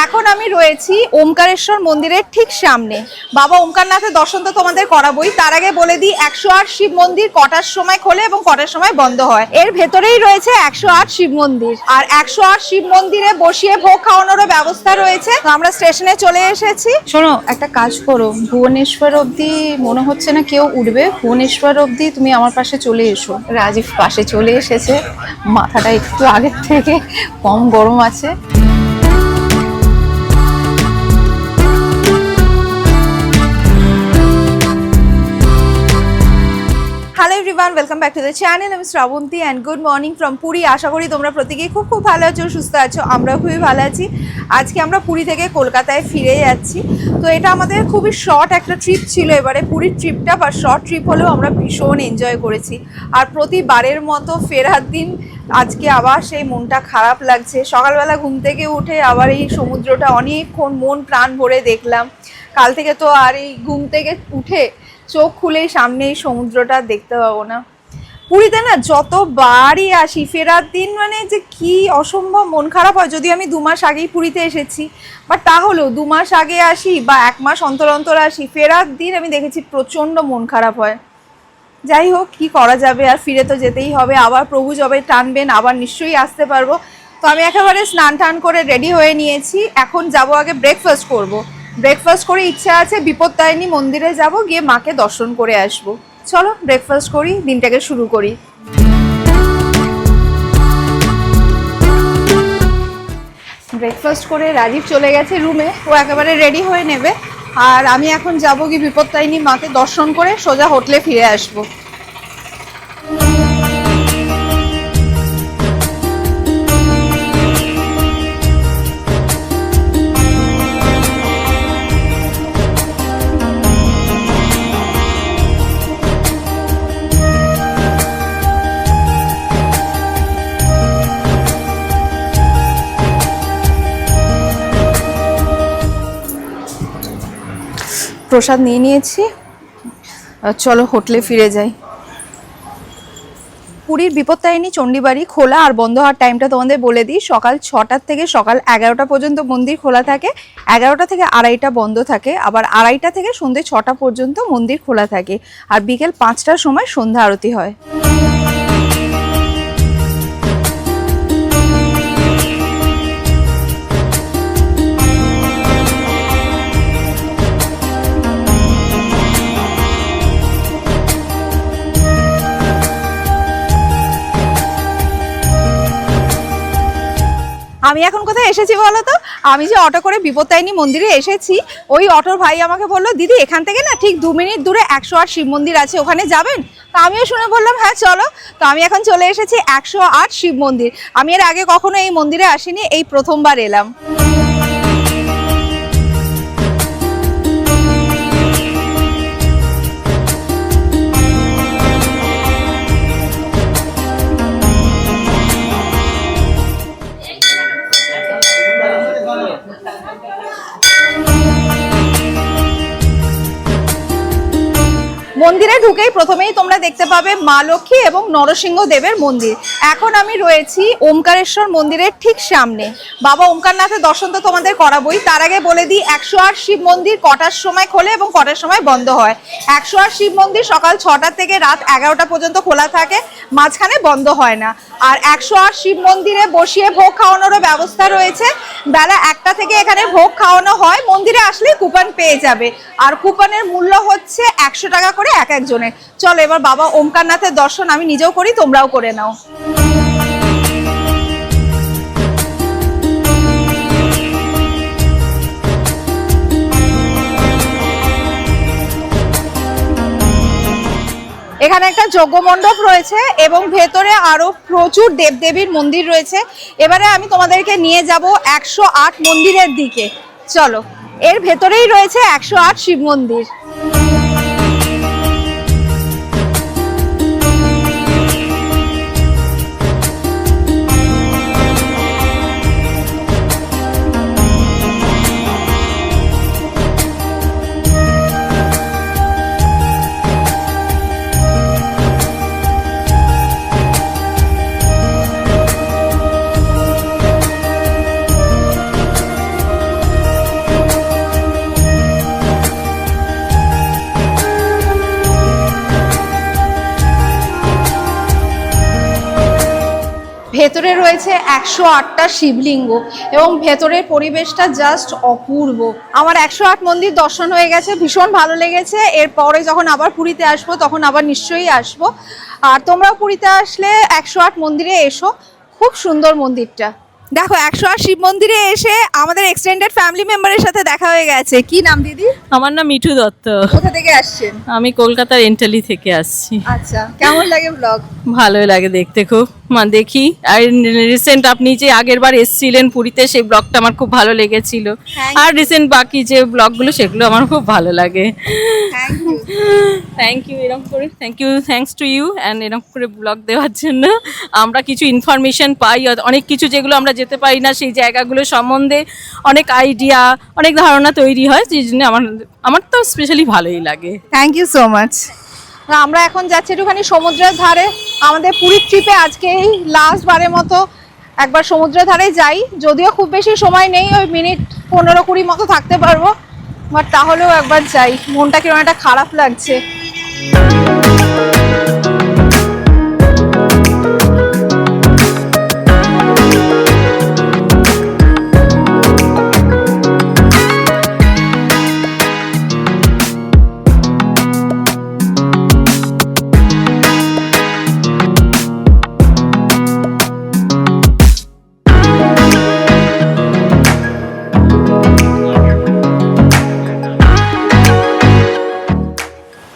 এখন আমি রয়েছি ওমকারেশ্বর মন্দিরের ঠিক সামনে। বাবা ওমকারনাথের দর্শন তো তোমাদের করাবোই, তার আগে বলে দিই 108 শিব মন্দির কটার সময় খোলে এবং কটার সময় বন্ধ হয়। এর ভেতরেই রয়েছে 108 শিব মন্দির, আর 108 শিব মন্দিরে বসিয়ে ভোগ খাওয়ানোরও ব্যবস্থা রয়েছে। তো আমরা স্টেশনে চলে এসেছি। শোনো, একটা কাজ করো, ভুবনেশ্বর অবধি মনে হচ্ছে না কেউ উঠবে, ভুবনেশ্বর অবধি তুমি আমার পাশে চলে এসো। রাজীব পাশে চলে এসেছে, মাথাটা একটু আগের থেকে কম গরম আছে। Hello everyone, welcome back to the channel. আমি Srabanti and good morning from Puri. আশা করি তোমরা প্রত্যেকেই খুব ভালো আছো, সুস্থ আছো। আমরাও খুবই ভালো আছি। আজকে আমরা পুরী থেকে কলকাতায় ফিরে যাচ্ছি। তো এটা আমাদের খুবই শর্ট একটা ট্রিপ ছিল এবারে। পুরীর ট্রিপটা বা শর্ট ট্রিপ হলেও আমরা ভীষণ এনজয় করেছি। আর প্রতিবারের মতো ফেরার দিন আজকে আবার সেই মনটা খারাপ লাগছে। সকালবেলা ঘুম থেকে উঠে আবার এই সমুদ্রটা অনেকক্ষণ মন প্রাণ ভরে দেখলাম। কাল থেকে তো আর এই ঘুম থেকে উঠে চোখ খুলেই সামনে এই সমুদ্রটা দেখতে পাবো না। পুরীতে না যতবারই আসি ফেরার দিন মানে যে কি অসম্ভব মন খারাপ হয়। যদি আমি 2 মাস আগেই পুরীতে এসেছি, বাট তাহলেও 2 মাস আগে আসি বা 1 মাস অন্তর অন্তর আসি, ফেরার দিন আমি দেখেছি প্রচণ্ড মন খারাপ হয়। যাই হোক, কি করা যাবে, আর ফিরে তো যেতেই হবে। আবার প্রভু যবে টানবেন আবার নিশ্চয়ই আসতে পারবো। তো আমি একেবারে স্নান টান করে রেডি হয়ে নিয়েছি। এখন যাব আগে ব্রেকফাস্ট করব। ব্রেকফাস্ট করে ইচ্ছা আছে বিপত্তারিণী মন্দিরে যাব, গিয়ে মাকে দর্শন করে আসব। চলো ব্রেকফাস্ট করি, দিনটাকে শুরু করি। ব্রেকফাস্ট করে রাজীব চলে গেছে রুমে, ও একেবারে রেডি হয়ে নেবে। আর আমি এখন যাব কি বিপত্তারিণী মাকে দর্শন করে সোজা হোটেলে ফিরে আসবো। প্রসাদ নিয়ে নিয়েছি, চলো হোটেলে ফিরে যাই। পুরীর বিপত্তারিণী চণ্ডীবাড়ি খোলা আর বন্ধ হওয়ার টাইমটা তোমাদের বলে দিই। সকাল 6টা থেকে সকাল 11টা পর্যন্ত মন্দির খোলা থাকে, 11টা থেকে 2:30 বন্ধ থাকে, আবার 2:30 থেকে সন্ধ্যে 6টা পর্যন্ত মন্দির খোলা থাকে, আর বিকেল 5টার সময় সন্ধ্যা আরতি হয়। আমি এখন কোথায় এসেছি বলো তো? আমি যে অটো করে বিপত্তারিণী মন্দিরে এসেছি, ওই অটোর ভাই আমাকে বললো, দিদি এখান থেকে না ঠিক 2 মিনিট দূরে 108 শিব মন্দির আছে, ওখানে যাবেন? তো আমিও শুনে বললাম হ্যাঁ চলো। তো আমি এখন চলে এসেছি 108 শিব মন্দির। আমি এর আগে কখনো এই মন্দিরে আসিনি, এই প্রথমবার এলাম। মন্দিরে ঢুকেই প্রথমেই তোমরা দেখতে পাবে মা লক্ষ্মী এবং নরসিংহ দেবের মন্দির। এখন আমি রয়েছি ওমকারেশ্বর মন্দিরের ঠিক সামনে। বাবা ওমকারনাথের দর্শন তো তোমাদের করাবোই, তার আগে বলে দিই 108 শিব মন্দির কটার সময় খোলে এবং কটার সময় বন্ধ হয়। 108 শিব মন্দির সকাল 6টা থেকে রাত 11টা পর্যন্ত খোলা থাকে, মাঝখানে বন্ধ হয় না। আর 108 শিব মন্দিরে বসিয়ে ভোগ খাওয়ানোরও ব্যবস্থা রয়েছে। বেলা 1টা থেকে এখানে ভোগ খাওয়ানো হয়। মন্দিরে আসলে কুপন পেয়ে যাবে, আর কুপনের মূল্য হচ্ছে 100 টাকা করে এক একজনের। চলো এবার বাবা ওমকারনাথের দর্শন আমি নিজেও করি, তোমরাও করে নাও। এখানে একটা যজ্ঞ মণ্ডপ রয়েছে এবং ভেতরে আরো প্রচুর দেবদেবীর মন্দির রয়েছে। এবারে আমি তোমাদেরকে নিয়ে যাব 108 মন্দিরের দিকে। চলো, এর ভেতরেই রয়েছে 108 শিব মন্দির। রয়েছে 108টা শিবলিঙ্গ এবং ভেতরের পরিবেশটা জাস্ট অপূর্ব। আমার 108 মন্দির দর্শন হয়ে গেছে, ভীষণ ভালো লেগেছে। এরপরে যখন আবার পুরীতে আসবো তখন আবার নিশ্চয়ই আসবো। আর তোমরাও পুরীতে আসলে 108 মন্দিরে এসো, খুব সুন্দর মন্দিরটা। দেখো 108 শিব মন্দিরে এসে আমাদের এক্সটেন্ডেড ফ্যামিলি মেম্বারের সাথে দেখা হয়ে গেছে। কি নাম দিদি? আমার নাম মিঠু দত্ত। কোথা থেকে আসছেন? আমি কলকাতার এন্টালি থেকে আসছি। আচ্ছা, কেমন লাগে ব্লগ? ভালোই লাগে দেখতে, খুব দেখি। আর রিসেন্ট আপনি যে আগের বার এসেছিলেন পুরীতে, সেই ব্লগটা আমার খুব ভালো লেগেছিল। আর রিসেন্ট বাকি যে ব্লগগুলো সেগুলো আমার খুব ভালো লাগে। থ্যাংক ইউ এরকম করে, থ্যাঙ্কস টু ইউ অ্যান্ড এরকম করে ব্লগ দেওয়ার জন্য। আমরা কিছু ইনফরমেশন পাই, অনেক কিছু যেগুলো আমরা যেতে পারি না সেই জায়গাগুলো সম্বন্ধে অনেক আইডিয়া, অনেক ধারণা তৈরি হয়, সেই জন্য আমার তো স্পেশালি ভালোই লাগে। Thank you so much. আমরা এখন যাচ্ছি একটুখানি সমুদ্রের ধারে। আমাদের পুরীর ট্রিপে আজকে এই লাস্ট বারের মতো একবার সমুদ্রের ধারে যাই, যদিও খুব বেশি সময় নেই, ওই মিনিট 15-20 মতো থাকতে পারবো, বাট তাহলেও একবার যাই। মনটা কিরকম একটা খারাপ লাগছে।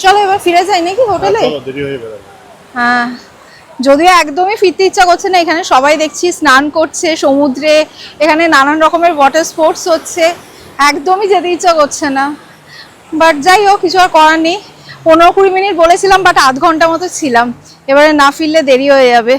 চলো এবার ফিরে যাই নাকি হোটেলে? হ্যাঁ, যদিও একদমই ফিরতে ইচ্ছা করছে না। এখানে সবাই দেখছি স্নান করছে সমুদ্রে, এখানে নানান রকমের ওয়াটার স্পোর্টস হচ্ছে, একদমই যেতে ইচ্ছা করছে না। বাট যাই হোক, কিছু আর করার নেই। 15-20 মিনিট বলেছিলাম, বাট আধ ঘন্টা মতো ছিলাম, এবারে না ফিরলে দেরি হয়ে যাবে।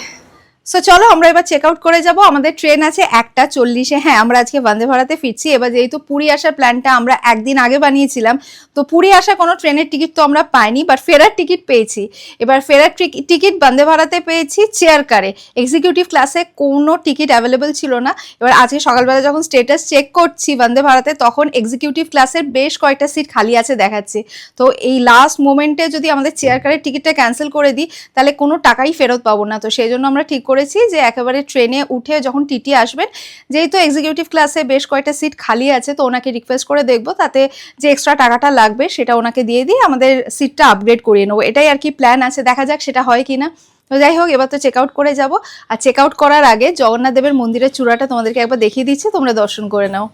সো চলো আমরা এবার চেক আউট করে যাব। আমাদের ট্রেন আছে 1:40-এ। হ্যাঁ, আমরা আজকে বন্দে ভারতে ফিরছি। এবার যেহেতু পুরী আসার প্ল্যানটা আমরা একদিন আগে বানিয়েছিলাম, তো পুরী আসা কোনো ট্রেনের টিকিট তো আমরা পাইনি, বাট ফেরার টিকিট পেয়েছি। এবার ফেরার টিকিট বন্দে ভারতে পেয়েছি চেয়ার কারে। এক্সিকিউটিভ ক্লাসে কোনো টিকিট অ্যাভেলেবেল ছিল না। এবার আজকে সকালবেলা যখন স্টেটাস চেক করছি বন্দে ভারতে, তখন এক্সিকিউটিভ ক্লাসের বেশ কয়েকটা সিট খালি আছে দেখাচ্ছে। তো এই লাস্ট মোমেন্টে যদি আমাদের চেয়ার কারের টিকিটটা ক্যান্সেল করে দিই, তাহলে কোনো টাকাই ফেরত পাবো না। তো সেই জন্য আমরা ঠিক করেছি যে একেবারে ট্রেনে উঠে যখন টিটি আসবেন, যেহেতু এক্সিকিউটিভ ক্লাসে বেশ কয়েকটা সিট খালি আছে, তো ওনাকে রিকোয়েস্ট করে দেখবো, তাতে যে এক্সট্রা টাকাটা লাগবে সেটা ওনাকে দিয়ে দিয়ে আমাদের সিটটা আপগ্রেড করিয়ে নেবো। এটাই আর কি প্ল্যান আছে, দেখা যাক সেটা হয় কিনা। তো যাই হোক, এবার তো চেক আউট করে যাব। আর চেক আউট করার আগে জগন্নাথ দেবের মন্দিরের চূড়াটা তোমাদেরকে একবার দেখিয়ে দিচ্ছি, তোমরা দর্শন করে নাও।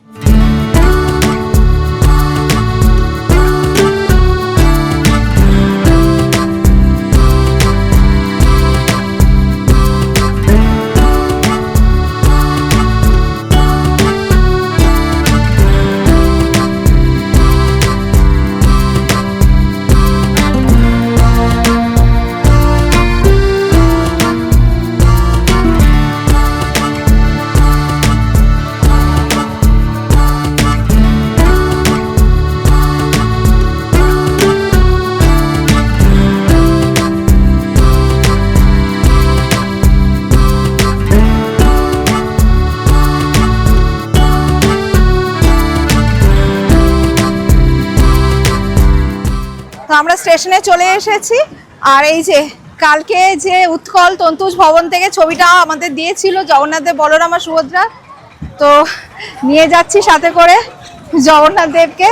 আমরা স্টেশনে চলে এসেছি। আর এই যে কালকে যে উৎকল তন্তুজ ভবন থেকে ছবিটা আমাদের দিয়েছিল জগন্নাথ দেব, বলরাম আর সুভদ্রা, তো নিয়ে যাচ্ছি সাথে করে জগন্নাথ দেবকে।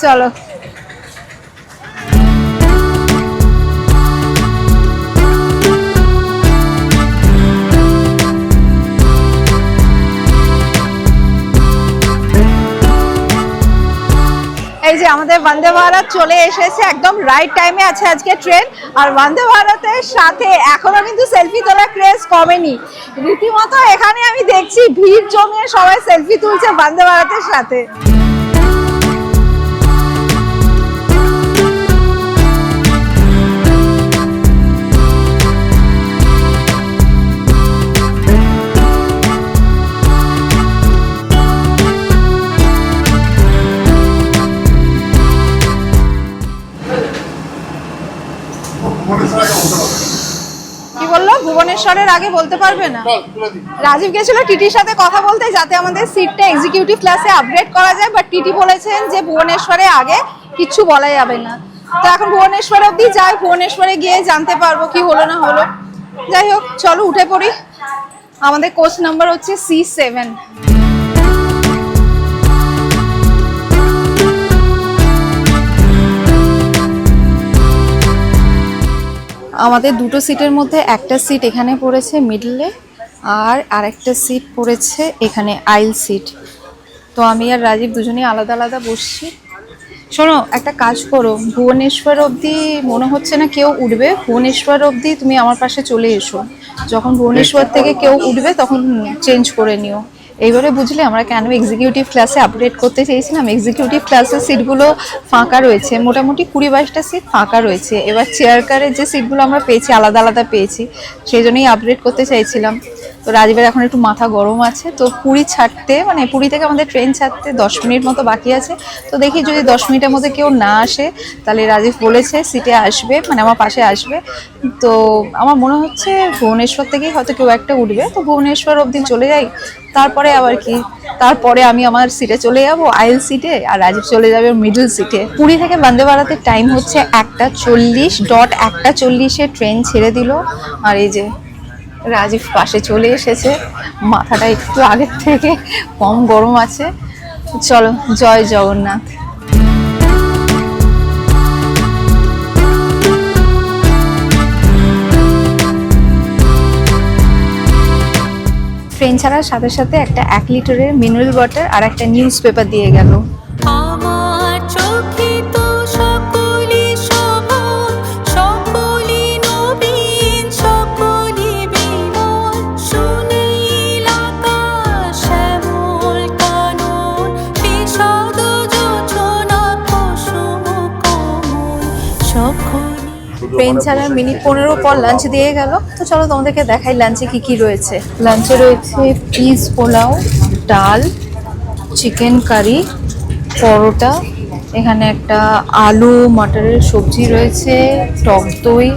চলো। এই যে আমাদের বন্দে ভারত চলে এসেছে, একদম রাইট টাইমে আছে আজকে ট্রেন। আর বন্দে ভারতের সাথে এখনো কিন্তু সেলফি তোলার ক্রেজ কমেনি। রীতিমতো এখানে আমি দেখছি ভিড় জমিয়ে সবাই সেলফি তুলছে বন্দে ভারতের সাথে। কি বললো? ভুবনেশ্বরের আগে বলতে পারবে না? রাজীব গেছিল টিটির সাথে কথা বলতে, যাতে আমাদের সিটটা এক্সিকিউটিভ ক্লাসে আপগ্রেড করা যায়, বাট টিটি বলেছেন যে ভুবনেশ্বরে আগে কিচ্ছু বলা যাবে না। তো এখন ভুবনেশ্বর অব্দি যাই, ভুবনেশ্বরে গিয়ে জানতে পারবো কি হলো না হলো। যাই হোক, চলো উঠে পড়ি। আমাদের কোচ নাম্বার হচ্ছে C7। আমাদের দুটো সিটের মধ্যে একটা সিট এখানে পড়েছে মিডলে, আর আরেকটা সিট পড়েছে এখানে আইল সিট। তো আমি আর রাজীব দুজনেই আলাদা আলাদা বসছি। শোনো, একটা কাজ করো, ভুবনেশ্বর অবধি মনে হচ্ছে না কেউ উঠবে, ভুবনেশ্বর অবধি তুমি আমার পাশে চলে এসো। যখন ভুবনেশ্বর থেকে কেউ উঠবে তখন চেঞ্জ করে নিও। এইবারে বুঝলে আমরা কেন এক্সিকিউটিভ ক্লাসে আপডেট করতে চেয়েছিলাম, এক্সিকিউটিভ ক্লাসের সিটগুলো ফাঁকা রয়েছে, মোটামুটি 20-22টা সিট ফাঁকা রয়েছে। এবার চেয়ার কারের যে সিটগুলো আমরা পেয়েছি আলাদা আলাদা পেয়েছি, সেই জন্যই আপডেট করতে চাইছিলাম। তো রাজীবের এখন একটু মাথা গরম আছে, তো পুরী ছাড়তে মানে পুরী থেকে আমাদের ট্রেন ছাড়তে 10 মিনিট মতো বাকি আছে। তো দেখি যদি 10 মিনিটের মধ্যে কেউ না আসে তাহলে রাজীব বলেছে সিটে আসবে, মানে আমার পাশে আসবে। তো আমার মনে হচ্ছে ভুবনেশ্বর থেকেই হয়তো কেউ একটা উঠবে, তো ভুবনেশ্বর অবধি চলে যাই, তারপরে আবার কি, তারপরে আমি আমার সিটে চলে যাব আইল সিটে, আর রাজীব চলে যাবে মিডল সিটে। পুরী থেকে বন্দে ভারতের টাইম হচ্ছে 1:40, ডট 1:40-এ ট্রেন ছেড়ে দিল। আর এই যে রাজীব পাশে চলে এসেছে, মাথাটা একটু আগের থেকে কম গরম আছে। চলো, জয় জগন্নাথ। ট্রেন ছাড়ার সাথে সাথে একটা 1 লিটারের মিনারেল ওয়াটার আর একটা নিউজ পেপার দিয়ে গেল। আমার চোখে তো সকলই শোভন, সকলই নবীন, সকলই বিমল, সুনীল আকাশ শ্যামল কানন, বিশদ যোজনা কুসুম কোমল, সকলই। ট্রেন ছাড়ার মিনিট 15 পর লাঞ্চ দিয়ে গেল। তো চলো তোমাদেরকে দেখাই লাঞ্চে কি কি রয়েছে। লাঞ্চে রয়েছে পিস পোলাও, ডাল, চিকেন কারি, পরোটা, এখানে একটা আলু মটরের সবজি রয়েছে, টক দই,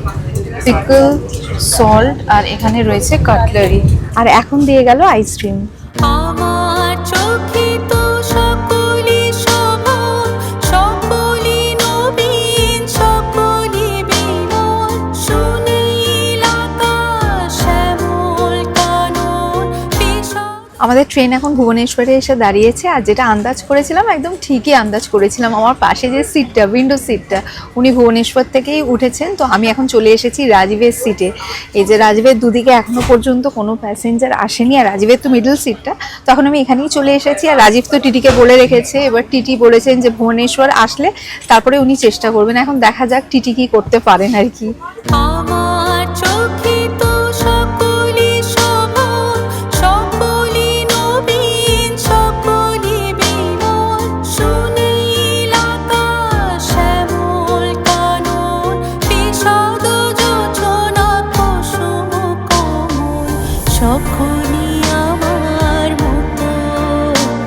পিকল, সল্ট, আর এখানে রয়েছে কাটলারি। আর এখন দিয়ে গেল আইসক্রিম। আমার চোখে তো সকলই শোভন, সকলই নবীন, সকলই বিমল, সুনীল আকাশ শ্যামল কানন, বিশদ। আমাদের ট্রেন এখন ভুবনেশ্বরে এসে দাঁড়িয়েছে, আর যেটা আন্দাজ করেছিলাম একদম ঠিকই আন্দাজ করেছিলাম। আমার পাশে যে সিটটা, উইন্ডো সিটটা, উনি ভুবনেশ্বর থেকেই উঠেছেন। তো আমি এখন চলে এসেছি রাজীবের সিটে। এই যে রাজীবের দুদিকে এখনো পর্যন্ত কোনো প্যাসেঞ্জার আসেনি, আর রাজীবের তো মিডল সিটটা, তখন আমি এখানেই চলে এসেছি। আর রাজীব তো টিটিকে বলে রেখেছে, এবার টিটি বলেছেন যে ভুবনেশ্বর আসলে তারপরে উনি চেষ্টা করবেন। এখন দেখা যাক টিটি কি করতে পারেন আর কি। আমার চোখে তো সকলই শোভন, সকলই নবীন, সকলই বিমল, সুনীল আকাশ শ্যামল কানন, বিশদ যোজনা কুসুম কোমল, সকলই আমার মতো।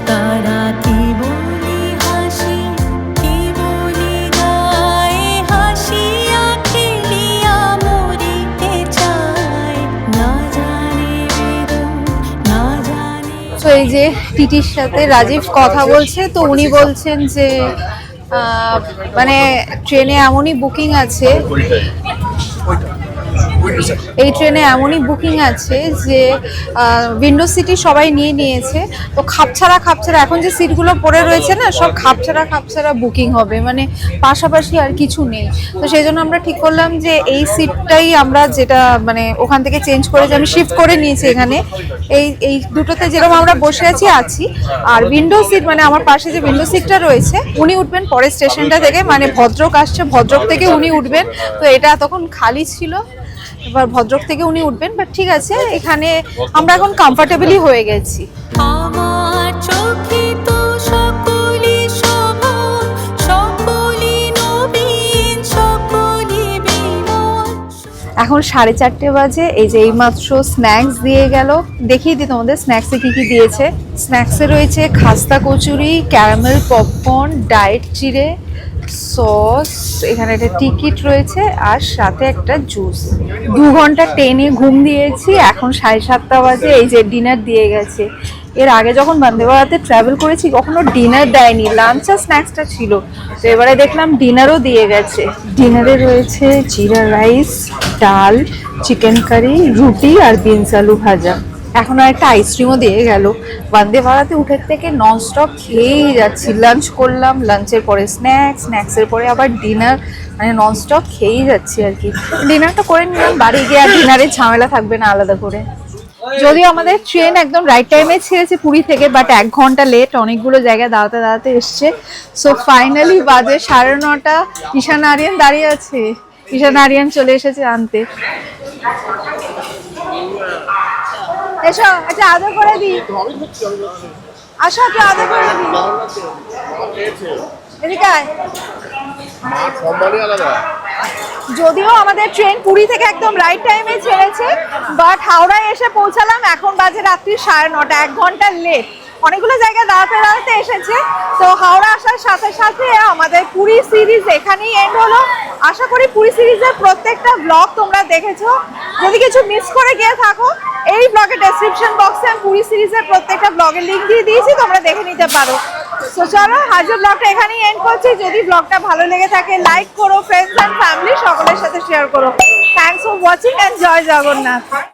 তারা কি বলি হাসি, কি বলি গায়ে, হাসিয়া খেলিয়া মরিতে চায়, না জানে বেদন, না জানে। তো এই যে টিটির সাথে রাজীব কথা বলছে, তো উনি বলছেন যে মানে ট্রেনে এমনই বুকিং আছে, এই ট্রেনে এমনই বুকিং আছে যে উইন্ডো সিটি সবাই নিয়ে নিয়েছে। তো খাপছাড়া এখন যে সিটগুলো পড়ে রয়েছে না, সব খাপছাড়া বুকিং হবে, মানে পাশাপাশি আর কিছু নেই। তো সেই জন্য আমরা ঠিক করলাম যে এই সিটটাই আমরা, যেটা মানে ওখান থেকে চেঞ্জ করে যে আমি শিফট করে নিয়েছি এখানে, এই দুটোতে যেরকম আমরা বসে আছি। আর উইন্ডো সিট মানে আমার পাশে যে উইন্ডো সিটটা রয়েছে, উনি উঠবেন পরের স্টেশনটা থেকে, মানে ভদ্রক আসছে, ভদ্রক থেকে উনি উঠবেন। তো এটা তখন খালি ছিল, এবার ভদ্রক থেকে উনি উঠবেন। বাট ঠিক আছে, এখানে আমরা এখন কমফর্টেবলি হয়ে গেছি। আমার চোখে তো সকলই শোভন, সকলই নবীন, সকলই বিমল। এখন 4:30 বাজে। এই যে এইমাত্র স্ন্যাক্স দিয়ে গেল, দেখিয়ে দিই তোমাদের স্ন্যাক্সে কি কি দিয়েছে। স্ন্যাক্সে রয়েছে খাস্তা কচুরি, ক্যারামেল পপকর্ন, ডায়েট চিড়ে, সস, এখানে একটা টিকিট রয়েছে, আর সাথে একটা জুস। 2 ঘন্টা ট্রেনে ঘুম দিয়েছি, এখন 7:30 বাজে। এই যে ডিনার দিয়ে গেছে। এর আগে যখন বন্দে ভারতে ট্রাভেল করেছি কখনো ডিনার দেয়নি, লাঞ্চ আর স্ন্যাক্সটা ছিল। তো এবারে দেখলাম ডিনারও দিয়ে গেছে। ডিনারে রয়েছে জিরা রাইস, ডাল, চিকেন কারি, রুটি আর বিনস আলু ভাজা। এখন আর একটা আইসক্রিমও দিয়ে গেল। বন্দে ভারতে উঠে থেকে ননস্টপ খেয়েই যাচ্ছি। লাঞ্চ করলাম, লাঞ্চের পরে স্ন্যাক্স, স্ন্যাক্সের পরে আবার ডিনার, মানে ননস্টপ খেয়েই যাচ্ছি আর কি। ডিনারটা করে নিলাম, বাড়ি গিয়ে আর ডিনারের ঝামেলা থাকবে না আলাদা করে। যদিও আমাদের ট্রেন একদম রাইট টাইমে ছেড়েছে পুরী থেকে, বাট 1 ঘন্টা লেট, অনেকগুলো জায়গায় দাঁড়াতে দাঁড়াতে এসছে। সো ফাইনালি বাজে 9:30, ঈশান আরিয়ান দাঁড়িয়ে আছে। ঈশান আরিয়ান চলে এসেছে আনতে। এসো, আচ্ছা আদর করে দি। আসো, একটু আদর করে দি। এদিকে আয়। যদিও আমাদের ট্রেন পুরী থেকে একদম রাইট টাইমে ছেড়েছে, বাট হাওড়ায় এসে পৌঁছালাম এখন বাজে রাত্রি 9:30, 1 ঘন্টা লেট। অনেকগুলো জায়গায় দাঁড়াতে দাঁড়াতে এসেছে। তো হাওড়া আসার সাথে সাথে আমাদের পুরী সিরিজ এখানেই এন্ড হলো। আশা করি পুরী সিরিজের প্রত্যেকটা ব্লগ তোমরা দেখেছো। যদি কিছু মিস করে গিয়ে থাকো, এই ব্লগের ডেসক্রিপশন বক্সে আমি পুরী সিরিজের প্রত্যেকটা ব্লগের লিঙ্ক দিয়ে দিয়েছি, তোমরা দেখে নিতে পারো। তো চলো, আজকের ব্লগটা এখানেই এন্ড করছি। যদি ব্লগটা ভালো লেগে থাকে লাইক করো, ফ্রেন্ডস অ্যান্ড ফ্যামিলি সকলের সাথে শেয়ার করো। থ্যাংকস ফর ওয়াচিং এন্ড জয় জগন্নাথ।